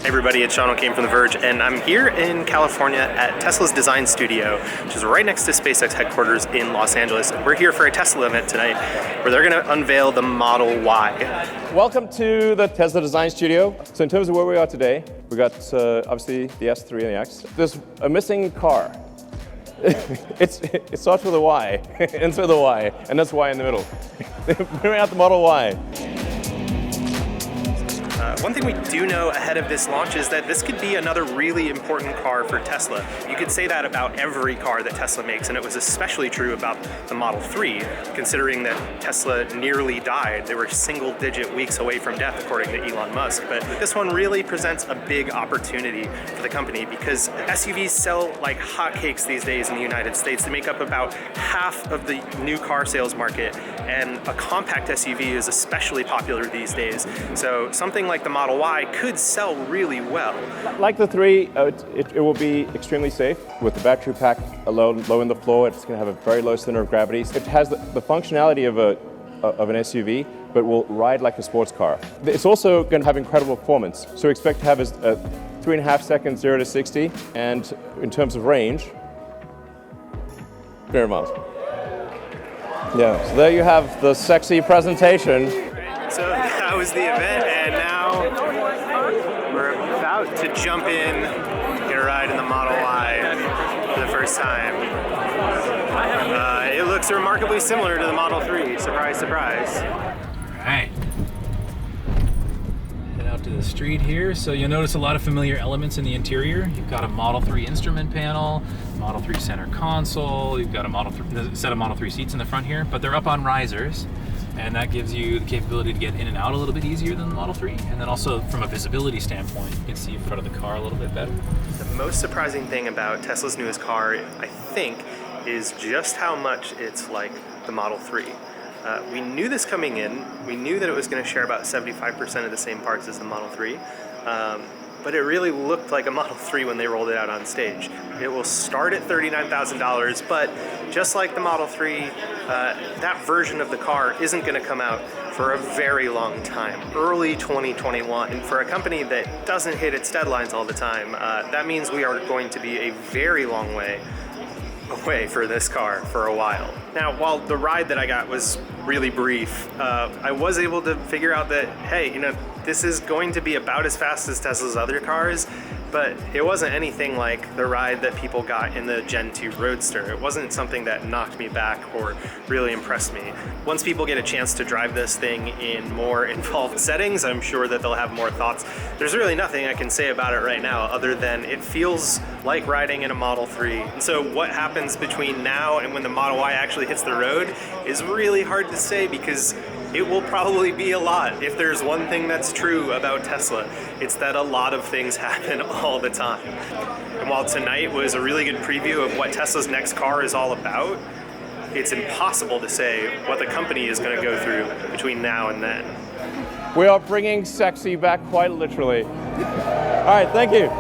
Hey everybody, it's Sean O'Kane from The Verge, and I'm here in California at Tesla's design studio, which is right next to SpaceX headquarters in Los Angeles. We're here for a Tesla event tonight, where they're going to unveil the Model Y. Welcome to the Tesla design studio. So in terms of where we are today, we got obviously the S3 and the X. There's a missing car. It starts with a Y, ends with a Y, and that's Y in the middle. Bring out the Model Y. One thing we do know ahead of this launch is that this could be another really important car for Tesla. You could say that about every car that Tesla makes, and it was especially true about the Model 3, considering that Tesla nearly died. They were single-digit weeks away from death, according to Elon Musk. But this one really presents a big opportunity for the company because SUVs sell like hotcakes these days in the United States. They make up about half of the new car sales market, and a compact SUV is especially popular these days. So something like the Model Y could sell really well. Like the 3, it will be extremely safe. With the battery pack low in the floor, it's going to have a very low center of gravity. It has the functionality of an SUV, but will ride like a sports car. It's also going to have incredible performance. So we expect to have a 3.5 seconds 0 to 60, and in terms of range, 300 miles. Yeah, so there you have the sexy presentation. So that was the event, and now we're about to jump in, get a ride in the Model Y for the first time. It looks remarkably similar to the Model 3, surprise, surprise. All right. Head out to the street here. So you'll notice a lot of familiar elements in the interior. You've got a Model 3 instrument panel, Model 3 center console, you've got a set of Model 3 seats in the front here, but they're up on risers. And that gives you the capability to get in and out a little bit easier than the Model 3. And then also from a visibility standpoint, you can see in front of the car a little bit better. The most surprising thing about Tesla's newest car, I think, is just how much it's like the Model 3. We knew this coming in. We knew that it was going to share about 75% of the same parts as the Model 3. But it really looked like a Model 3 when they rolled it out on stage. It will start at $39,000, but just like the Model 3, that version of the car isn't going to come out for a very long time, early 2021. And for a company that doesn't hit its deadlines all the time, that means we are going to be a very long way away for this car for a while. Now, while the ride that I got was really brief, I was able to figure out that, hey, this is going to be about as fast as Tesla's other cars, but it wasn't anything like the ride that people got in the Gen 2 Roadster. It wasn't something that knocked me back or really impressed me. Once people get a chance to drive this thing in more involved settings, I'm sure that they'll have more thoughts. There's really nothing I can say about it right now other than it feels like riding in a Model 3. And so what happens between now and when the Model Y actually hits the road is really hard to say because it will probably be a lot. If there's one thing that's true about Tesla, it's that a lot of things happen all the time. And while tonight was a really good preview of what Tesla's next car is all about, it's impossible to say what the company is going to go through between now and then. We are bringing sexy back quite literally. All right, thank you.